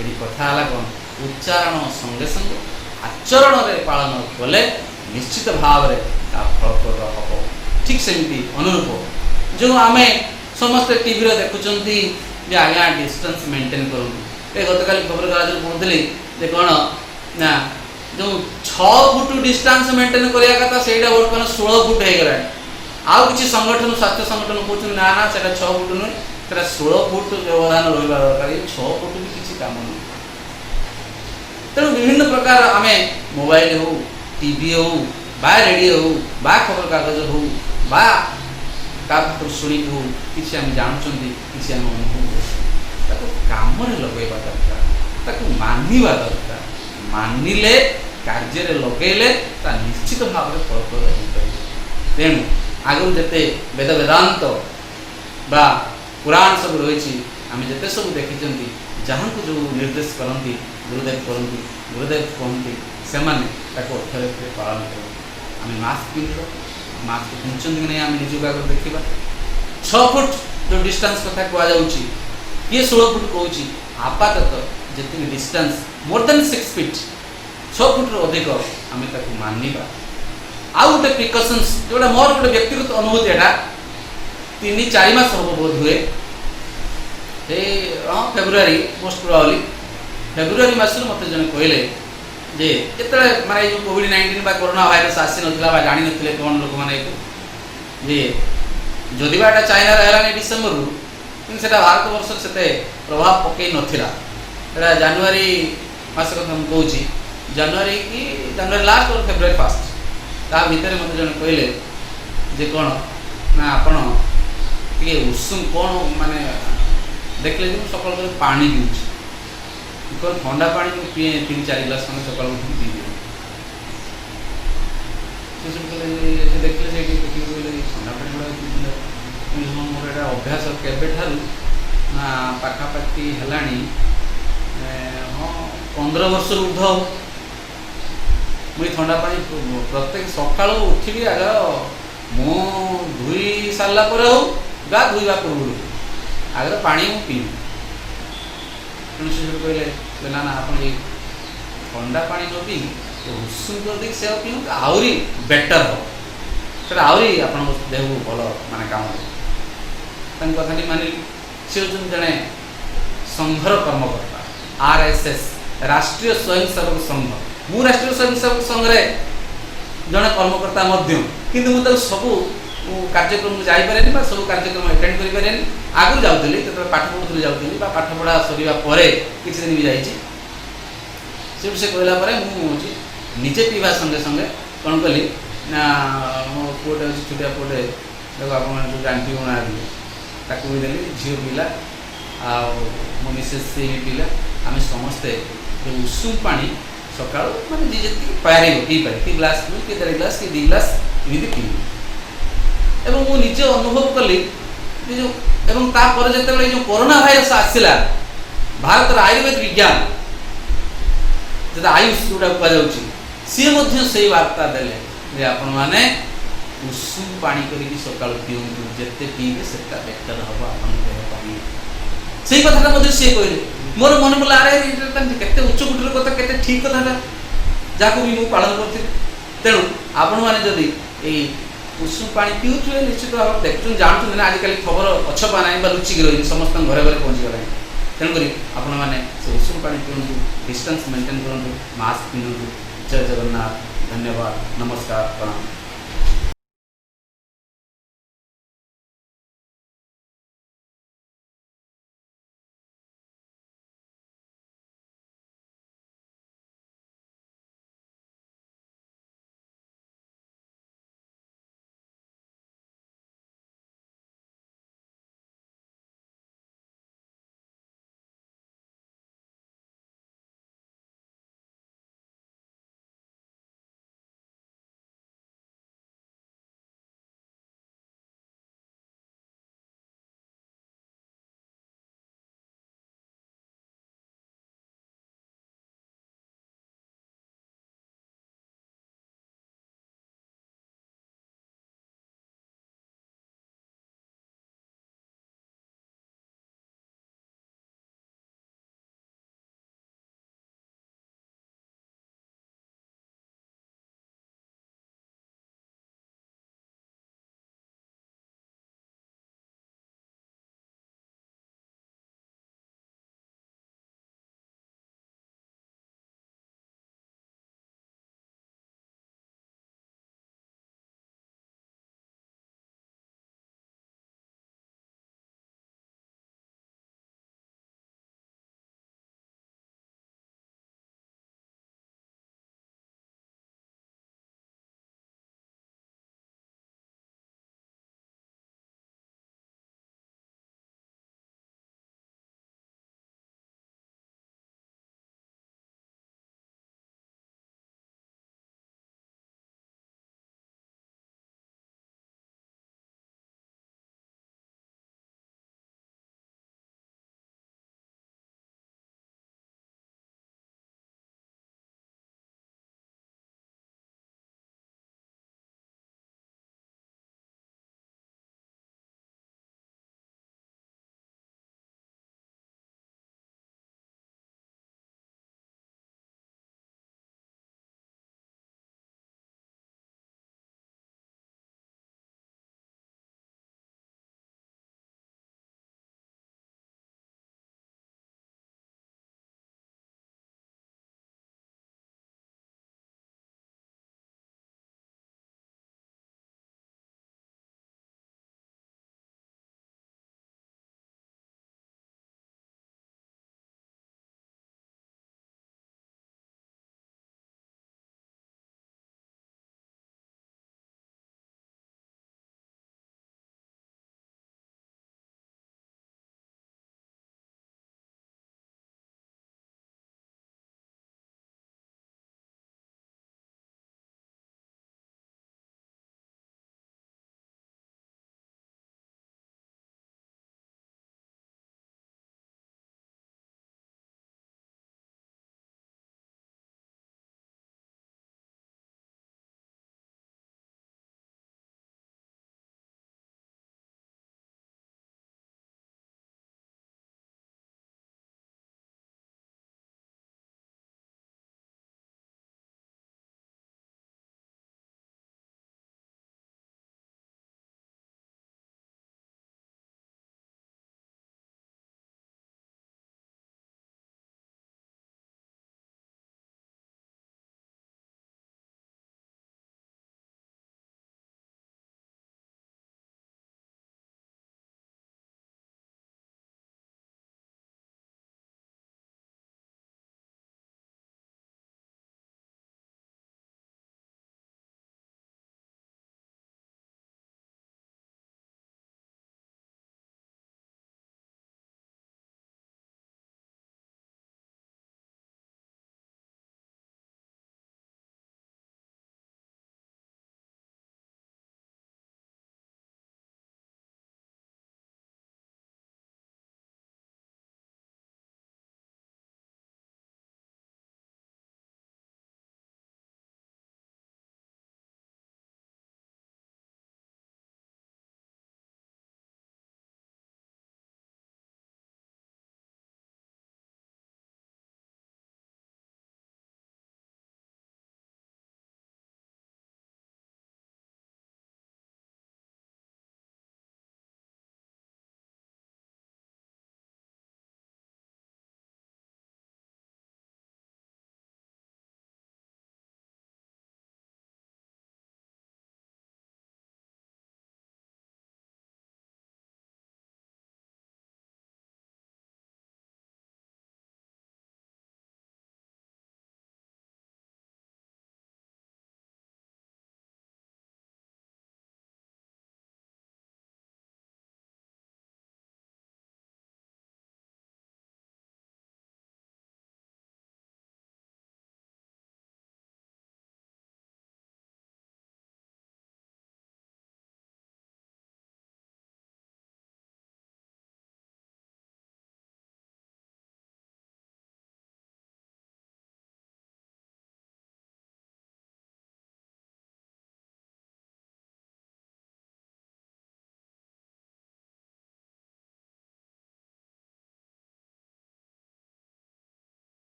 एडी कथा हला कोन उच्चारण संगे संगे आचरण रे पालन कले निश्चित भाव रे ता फलप्रद हबो। ठीक सेमिति अनुरूप जो आमे समस्त टीवी रे देखुचंती जे आज्ञा डिस्टेंस मेंटेन करू ए गतकाली खबर कागज पढुथली जे कोन ना जो 6 फुट डिस्टेंस मेंटेन करिया कथा सेटा वर्तमान 16 फुट हे गरा। आउ किछि संगठन स्वास्थ्य संगठन कहउछ ना ना सेटा 6 फुट न सेटा 16 फुट व्यवधान रहिबा दरकार। 6 फुट भी किछि काम न तेणु विभिन्न प्रकार आमे मोबाइल हो टीवी हो बा रेडियो हो बा खबर कागज हो बा का शुणी हो किसी आम जानते किसी आम अनुभव काम लगेगा दरकार ताकू मानिबा दरकार। मानिले कार्य लगेले ता निश्चित भाव में फलप्रद हो। तेणु आगु जिते वेद वेदांत बा पुराण सब रही आम जिते सब देखी जहाँ को जो निर्देश करती गुरुदेव करती गुरुदेव कहते से अक्षर पालन कर आम मास्क पिंध मास्क पिंधुं कि नहीं आम निज आगे देखा 6 फुट जो डिस्टेंस कथा कहुच्छी किए 16 फुट कौच आपातत जी distance more than 6 feet 6 foot अधिक आम मानिबा। आउ गोटे प्रिकसन्स जोटा मोर गोटे व्यक्तिगत अनुभूति एटा 3-4 मास हम बोध हुए फेब्रुआरी मोस्ट प्रोबेबली फेब्रुआरी मास मत जन कहले जे जिते माने जो कोविड-19 बा कोरोना भाइरस आसी नथिला बा जानि नथिले कोन लोक माने जे जदिबा एटा चाइना रे हलानी डिसेंबर रु किन सेटा भारत वर्ष सेते प्रभाव पकई नथिला। एटा जनवरी मास कथा हम कहूची जनवरी की जनवरी लास्ट और फेब्रुआरी फर्स्ट ता भीतर मत जन कहले जे कोन ना आपण के उषुम कोन माने देखले जे सकाळ कर पानी पिउची इको ठंडा पानी को पिए 3-4 गिलास खंड सकाळ उठी पी दिए से सब कहले देखले से कहले ठंडा पानी बड़ा मोर एटा अभ्यास केबे ठारू ना पाखापाखी हेलाणी हाँ 15 वर्ष ऊर्ध मुई ठंडा पानी प्रत्येक सकाळ उठी आग मु धुई सारा पर हो गा धुआ पूर्व आगे पानी मु पी तेणु से कहले ना ना आप ठंडा पानी न पी उषुम कर दी से पी आहरी बेटर हो से आहरी आप देह को भल माने काम कथा मानिली सी हूँ जड़े संघर कर्मकर्ता RSS राष्ट्रीय स्वयंसेवक संघ मु राष्ट्रीय स्वयंसेवक संघ रे जड़े कर्मकर्ता किंतु मुझे सबू कार्यक्रम जापे सब कार्यक्रम एटेंड करें आगु जाऊली जो पाठ पढ़ुली जाऊली पाठ पढ़ा सरिया किसी दिन भी जाइए से कहला मुझे निजे पीवा संगे संगे कौन कली ना मो पुटे अच्छे छोटिया पुटे देखो आप जानती होना ताकू भी देली झील पीला आ मो मिसेस से भी पीला आम समस्ते उषुम पानी सका माने जी जी पारे पी पारे कि ग्लास पी कि 1.5 ग्लास कि 2 ग्लास एमती पी एवं मु निजे अनुभव कली जो एवं तापर जते जो कोरोना भाइरस आसिला भारत आयुर्वेद विज्ञान जो आयुष जोटा कहुच्छी सी से वार्ता देले जे आपण माने उषुम पानी करी सका पीऊँ जिते पीबे से बेटर हम आप से कथा सी कहले मोर मन पड़ा अरे केते उच्च कोटर कथा केते ठीक कथा जहाँ भी मुझे पालन कर तेणु आपण मैंने जदि उषुम पानी पीऊे निश्चित भाव देखुन जानते ना आजिकल खबर अछपा ना लुचिक रही समस्त घरे घरे पहुँची गला तेणुक आपण मैंने उषुम पानी पीऊँ डिस्टेंस मेंटेन करूँ मास्क पिंधु। जय जगन्नाथ धन्यवाद नमस्कार प्रणाम।